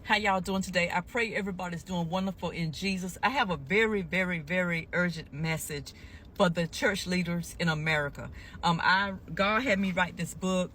How y'all doing today? I pray everybody's doing wonderful in Jesus. I have a very, very, very urgent message for the church leaders in America. God had me write this book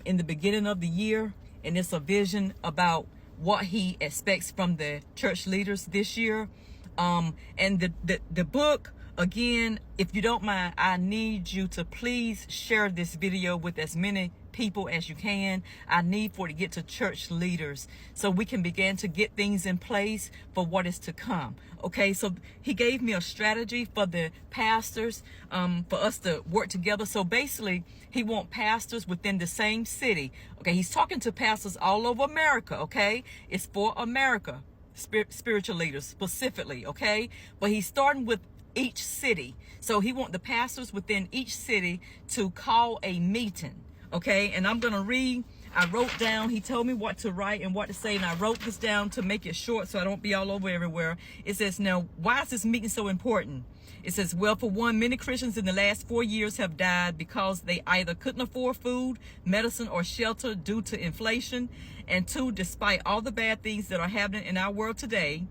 in the beginning of the year, and it's a vision about what He expects from the church leaders this year. And the book, again, if you don't mind, I need you to please share this video with as many people as you can. I need for it to get to church leaders so we can begin to get things in place for what is to come. Okay, so He gave me a strategy for the pastors, for us to work together. So basically, He wants pastors within the same city. Okay, He's talking to pastors all over America. Okay, it's for America, spiritual leaders specifically. Okay, but He's starting with each city. So He wants the pastors within each city to call a meeting. Okay, and I'm going to read. I wrote down, He told me what to write and what to say, and I wrote this down to make it short so I don't be all over everywhere. It says, now, why is this meeting so important? It says, well, for one, many Christians in the last 4 years have died because they either couldn't afford food, medicine, or shelter due to inflation. And two, despite all the bad things that are happening in our world today,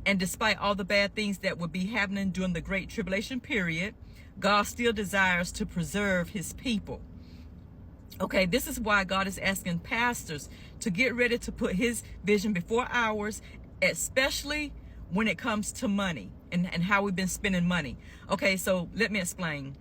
and despite all the bad things that would be happening during the Great Tribulation period, God still desires to preserve His people. Okay, this is why God is asking pastors to get ready to put His vision before ours, especially when it comes to money and how we've been spending money. Okay, so let me explain.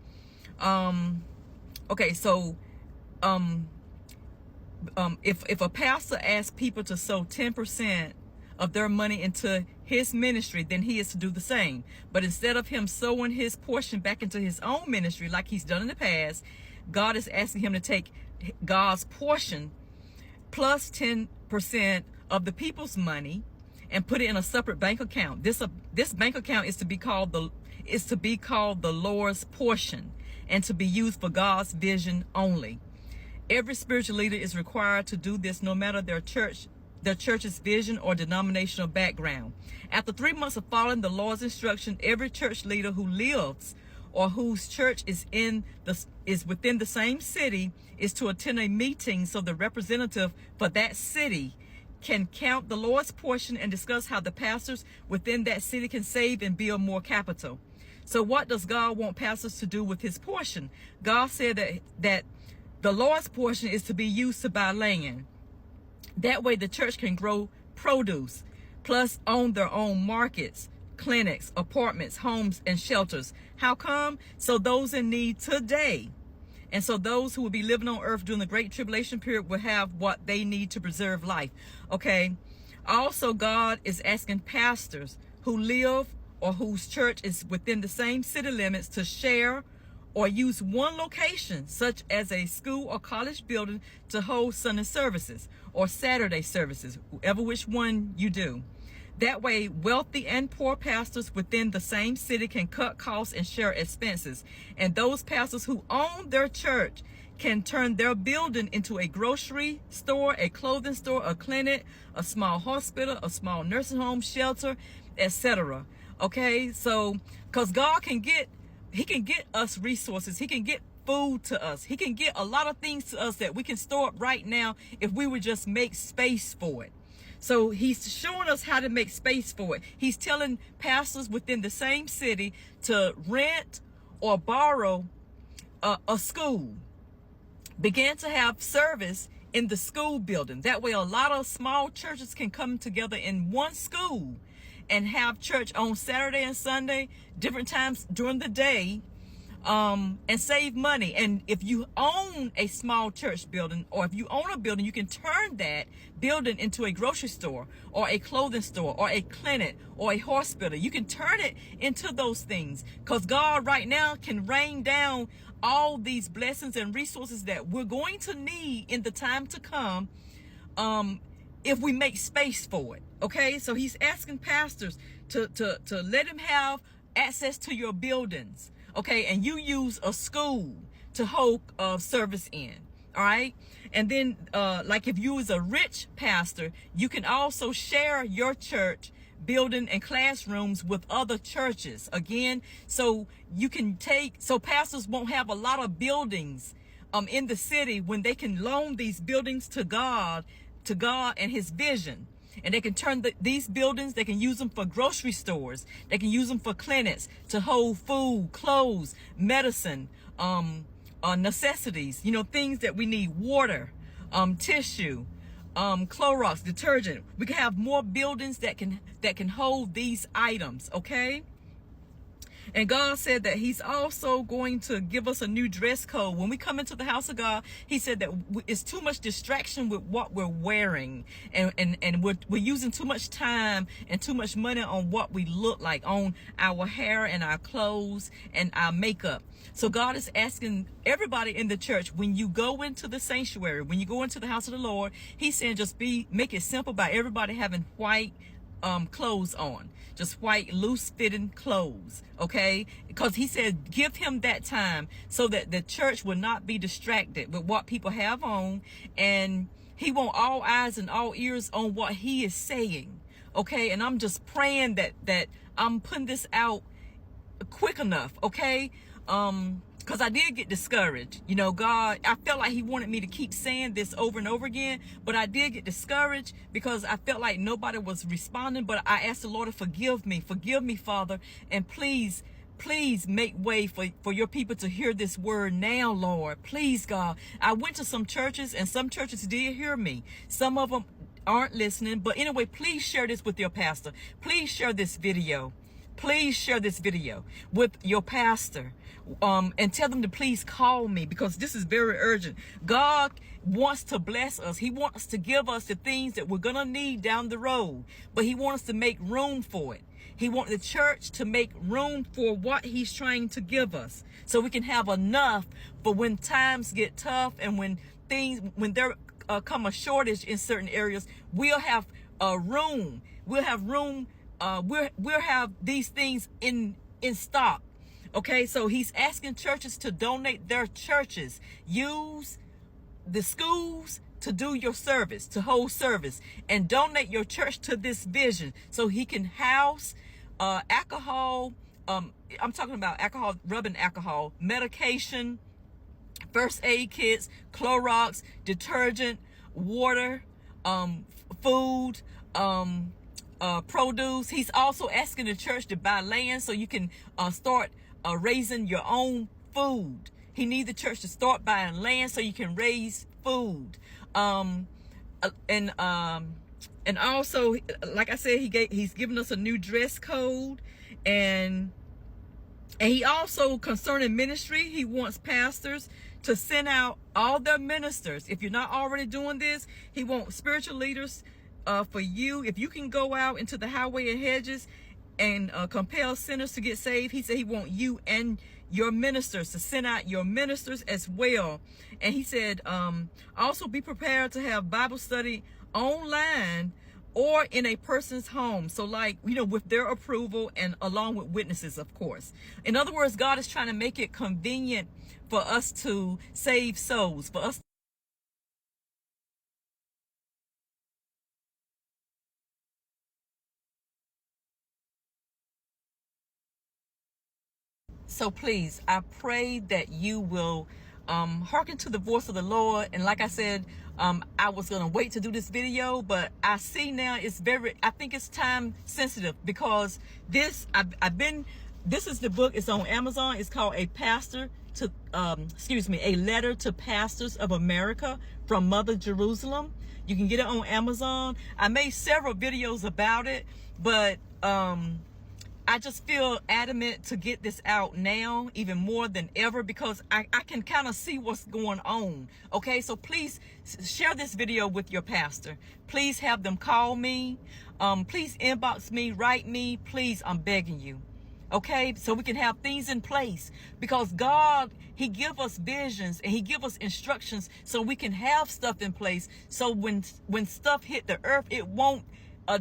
If a pastor asks people to sow 10% of their money into his ministry, then he is to do the same. But instead of him sowing his portion back into his own ministry like he's done in the past, God is asking him to take God's portion plus 10% of the people's money and put it in a separate bank account. This bank account is to be called the Lord's portion and to be used for God's vision only. Every spiritual leader is required to do this, no matter their church's vision or denominational background. After 3 months of following the Lord's instruction, every church leader who lives or whose church is within the same city is to attend a meeting so the representative for that city can count the Lord's portion and discuss how the pastors within that city can save and build more capital. So what does God want pastors to do with His portion? God said that the Lord's portion is to be used to buy land. That way the church can grow produce, plus own their own markets, clinics, apartments, homes, and shelters. How come? So those in need today, and so those who will be living on earth during the Great Tribulation period will have what they need to preserve life. Okay. Also, God is asking pastors who live or whose church is within the same city limits to share or use one location, such as a school or college building, to hold Sunday services or Saturday services, whichever which one you do. That way, wealthy and poor pastors within the same city can cut costs and share expenses. And those pastors who own their church can turn their building into a grocery store, a clothing store, a clinic, a small hospital, a small nursing home, shelter, etc. Okay, so because God He can get us resources. He can get food to us. He can get a lot of things to us that we can store up right now if we would just make space for it. So He's showing us how to make space for it. He's telling pastors within the same city to rent or borrow a school. Begin to have service in the school building. That way a lot of small churches can come together in one school and have church on Saturday and Sunday, different times during the day, and save money. And if you own a small church building, or if you own a building, you can turn that building into a grocery store or a clothing store or a clinic or a hospital. You can turn it into those things, because God right now can rain down all these blessings and resources that we're going to need in the time to come, if we make space for it. Okay, so He's asking pastors to let Him have access to your buildings. Okay, and you use a school to hold service in. All right, and then like if you was a rich pastor, you can also share your church building and classrooms with other churches. Again, so you can so pastors won't have a lot of buildings in the city when they can loan these buildings to God and His vision. And they can turn these buildings, they can use them for grocery stores. They can use them for clinics to hold food, clothes, medicine, necessities, things that we need, water, tissue, Clorox, detergent. We can have more buildings that can hold these items, okay? And God said that he's also going to give us a new dress code. When we come into the house of God, he said that it's too much distraction with what we're wearing. And we're using too much time and too much money on what we look like, on our hair and our clothes and our makeup. So God is asking everybody in the church, when you go into the sanctuary, when you go into the house of the Lord, he's saying make it simple by everybody having white clothes on, just white loose fitting clothes, okay? Because he said give him that time so that the church will not be distracted with what people have on, and he want all eyes and all ears on what he is saying, okay? And I'm just praying that I'm putting this out quick enough, okay? Because I did get discouraged. God, I felt like he wanted me to keep saying this over and over again, but I did get discouraged because I felt like nobody was responding. But I asked the Lord to forgive me, Father, and please make way for your people to hear this word now, Lord. Please, God. I went to some churches, and some churches did hear me. Some of them aren't listening. But anyway, please share this with your pastor. Please share this video. Please share this video with your pastor, and tell them to please call me, because this is very urgent. God wants to bless us. He wants to give us the things that we're going to need down the road, but he wants us to make room for it. He wants the church to make room for what he's trying to give us, so we can have enough for when times get tough, and when there come a shortage in certain areas, we'll have room. We'll have room. We'll have these things in stock. Okay, so he's asking churches to donate their churches. Use the schools to do your service, to hold service, and donate your church to this vision so he can house alcohol. I'm talking about alcohol, rubbing alcohol, medication, first aid kits, Clorox, detergent, water, food, produce. He's also asking the church to buy land so you can start raising your own food. He needs the church to start buying land so you can raise food. And also, like I said, he's given us a new dress code, and he also, concerning ministry, he wants pastors to send out all their ministers. If you're not already doing this, he wants spiritual leaders for you. If you can go out into the highway and hedges and compel sinners to get saved, he said he wants you and your ministers to send out your ministers as well. And he said also be prepared to have Bible study online or in a person's home, so with their approval and along with witnesses, of course. In other words, God is trying to make it convenient for us to save souls, for us. So please, I pray that you will hearken to the voice of the Lord. And like I said, I was going to wait to do this video, but I see now I think it's time sensitive, because this is the book. It's on Amazon. It's called A Letter to Pastors of America from Mother Jerusalem. You can get it on Amazon. I made several videos about it, but I just feel adamant to get this out now, even more than ever, because I can kind of see what's going on. Okay, so please share this video with your pastor. Please have them call me. Please inbox me, write me. Please, I'm begging you. Okay, so we can have things in place, because God, he give us visions and he give us instructions so we can have stuff in place. So when stuff hit the earth, it won't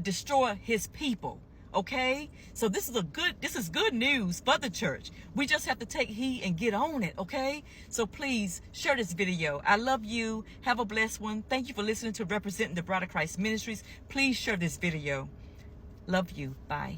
destroy his people. Okay, so this is good news for the church. We just have to take heed and get on it. Okay, so please share this video. I love you. Have a blessed one. Thank you for listening to Representing the Bride of Christ Ministries. Please share this video. Love you. Bye.